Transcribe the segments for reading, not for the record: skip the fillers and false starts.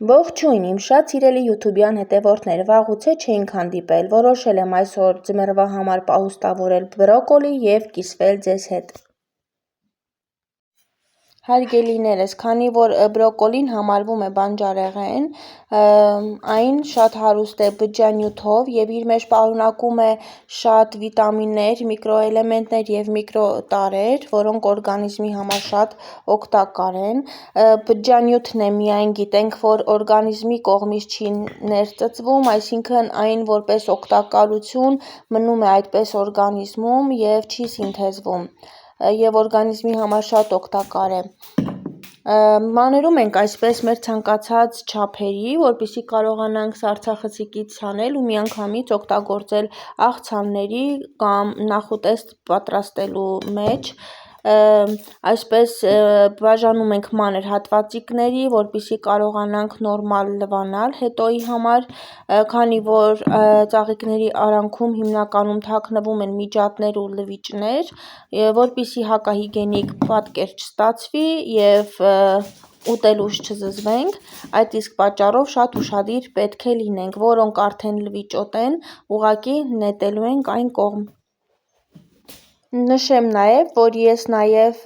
Ողջույն, իմ շատ սիրելի յութուբյան հետևորդներ, վաղուց չէինք հանդիպել, որոշել եմ այսօր ձմեռվա համար պահուստավորել բրոկոլի և կիսվել ձեզ հետ։ Հարգելիներս, քանի որ բրոկոլին համարվում է բանջարեղեն, այն շատ հարուստ է բջջանյութով և իր մեջ պարունակում է շատ վիտամիններ, միկրոէլեմենտներ և միկրոտարրեր, որոնք օրգանիզմի համար շատ օգտակար են։ Բջջանյութն է միայն գիտենք, որ օրգանիզմի կողմից չի ներծծվում, այսինքն այն որպես օգտակարություն մնում է այդպես օրգանիզմում և չի սինթեզվում և օրգանիզմի համար շատ օգտակար է։ Մաներում ենք այսպես մեր ցանկացած չափերի, որպեսզի կարողանանք սառցախցիկից ցանել ու միանգամից օգտագործել աղցանների կամ նախուտեստ պատրաստելու մեջ, այսպես բաժանում ենք մանր հատվածիկների, որպեսզի կարողանանք նորմալ լվանալ հետոյի համար, քանի որ ծաղիկների արանքում հիմնականում թաքնվում են միջատներ ու լվիճներ, որպեսզի հակահիգիենիկ պատկեր չստացվի և ուտելուց չզզվենք, այդ իսկ պատճառով շատ ուշադիր պետք է լինենք, որոնք արդեն լվիճոտ են, ուղղակի նետելու ենք այն կողմ։ Նշեմ նաև, որ ես նաև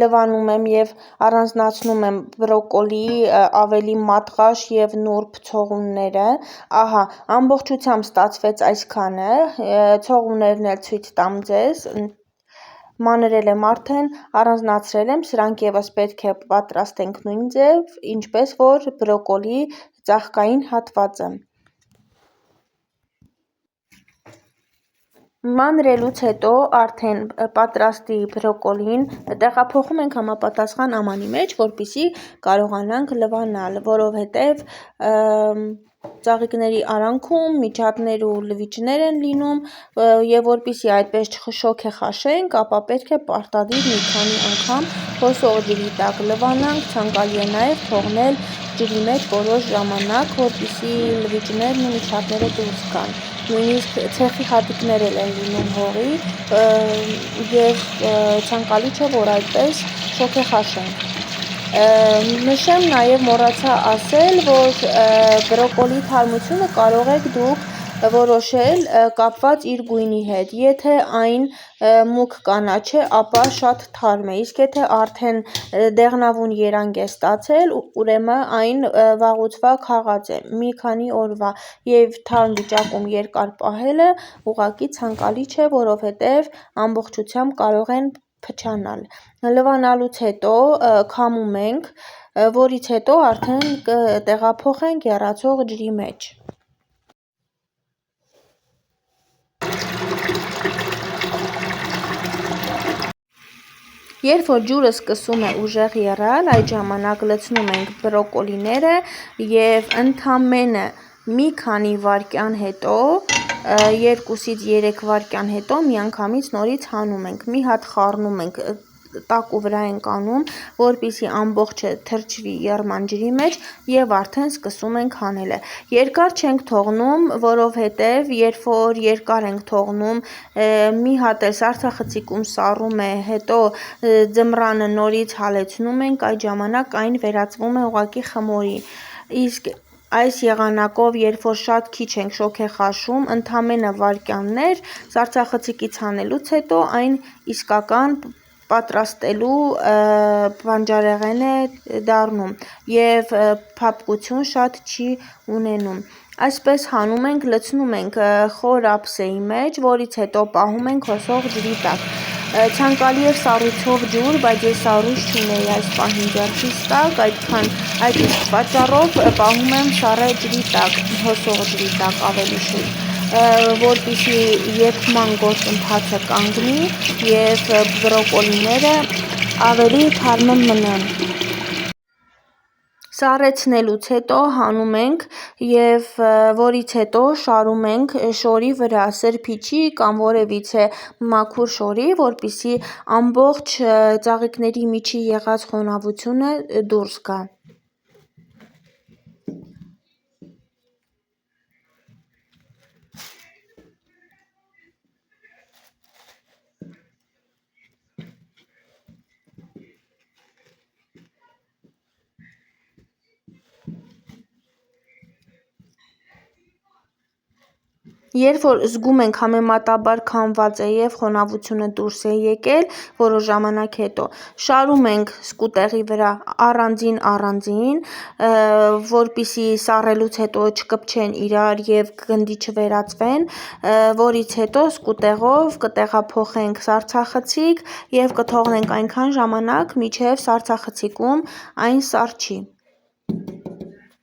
լվանում եմ և առանձնացնում եմ բրոկոլիի ավելի մատղաշ և նուրբ ցողունները, ահա ամբողջությամբ ստացվեց այսքանը, ցողուններն էլ ցույց տամ ձեզ, մանրել եմ արդեն, առանձնացրել եմ, սրանք ևս պետք է պատրաստենք նույն ձև, ինչպես որ բրոկոլիի ծաղկային հատվածը։ Մանրելուց հետո արդեն պատրաստի բրոկոլին տեղափոխում ենք համապատասխան ամանի մեջ, որպեսզի կարողանանք լվանալ, որովհետև ծաղիկների արանքում միջատներ ու լվիճներ են լինում և որպեսզի այդպես չշոգեխաշենք, ապա պետք է պարտադիր մի քանի անգամ հոսող ջրի տակ լվանանք, ցանկալի է նաև թողնել ջրի մեջ որոշ ժամանակ, որպեսզի լվիճներն ու միջատները դուրս գան, նույնիսկ ցեխի հատիկներ էլ են լինում հողի և ցանկալի չէ, որ այդպես շոգեխաշենք։ Նշեմ նաև մոռացա ասել, որ բրոկոլիի թարմությունը կարող եք դուք որոշել կապված իր գույնի հետ, եթե այն մուգ կանաչ է, ապա շատ թարմ է, իսկ եթե արդեն դեղնավուն երանգ է ստացել, ուրեմն այն վաղուց վաղ քաղած է, մի քանի օրվա, և թարմ վիճակում երկար պահելը ուղղակի ցանկալի չէ, որովհետև ամբողջությամբ կարող են փչանալ։ Լվանալուց հետո քամում ենք, որից հետո արդեն կտեղափոխենք եռացող ջրի մեջ։ Երբ որ ջուրը սկսում է ուժեղ եռալ, այդ ժամանակ լցնում ենք բրոկոլիները և ընդամենը մի քանի վայրկյան հետո, 2-ից 3 վայրկյան հետո միանգամից նորից հանում ենք, մի հատ խառնում ենք, տակու վրա ենք անում, որպեսզի ամբողջը թրջվի եռման ջրի մեջ և արդեն սկսում ենք հանելը։ Երկար չենք թողնում, որովհետև երբ որ երկար ենք թողնում, մի հատ էլ սառցախցիկում սառում է, հետո ձմռանը նորից հալեցնում ենք, այդ ժամանակ այն վերածվում է ուղղակի խմորի, իսկ այս եղանակով, երբ որ շատ քիչ ենք շոգեխաշում, ընդամենը վայրկյաններ, սառցախցիկից հանելուց հետո այն իսկական պատրաստելու բանջարեղեն է դառնում և փափկություն շատ չի ունենում։ Այսպես հանում ենք, լցնում ենք խոր ափսեի մեջ, որից հետո պահում ենք հոսող ջրի տակ։ Ցանկալի էր սառույցով ջուր, բայց ես սառույց չունեի այս պահին ձեռքիս տակ, այդ իսկ պատճառով պահում եմ սառը ջրի տակ, հոսող ջրի տակ ավելի շուտ, որպեսզի եփման գործընթացը կանգնի և բրոկոլիները ավելի թարմ մնան։ Սառեցնելուց հետո հանում ենք և որից հետո շարում ենք շորի վրա, սրբիչի կամ որևիցե մաքուր շորի, որպեսզի ամբողջ ծաղիկների միջի եղած խոնավությունը դուրս գա։ Երբ որ զգում ենք համեմատաբար քամված է և խոնավությունը դուրս է եկել, որոշ ժամանակ հետո շարում ենք սկուտեղի վրա առանձին, որպեսզի սառելուց հետո չկպչեն իրար և գնդի չվերածվեն, որից հետո սկուտեղով կտեղափոխենք սառցախցիկ և կթողնենք այնքան ժամանակ, մինչև սառցախցիկում այն սառչի։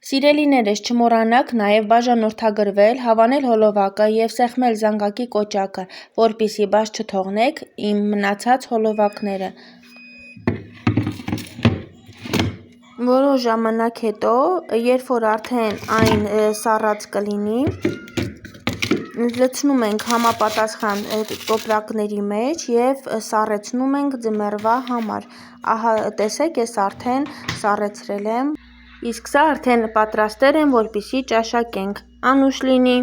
Սիրելիներս, չմոռանաք նաև բաժանորդագրվել, հավանել հոլովակը և սեղմել զանգակի կոճակը, որպեսզի բաց չթողնեք իմ մնացած հոլովակները։ Որոշ ժամանակ հետո, երբ որ արդեն այն սառած կլինի, լցնում ենք համապատասխան տոպրակների մեջ և սառեցնում ենք ձմեռվա համար։ Ահա տեսեք, ես արդեն սառեցրել եմ, իսկ սա արդեն պատրաստել եմ, որպեսզի ճաշակենք։ Անուշ լինի։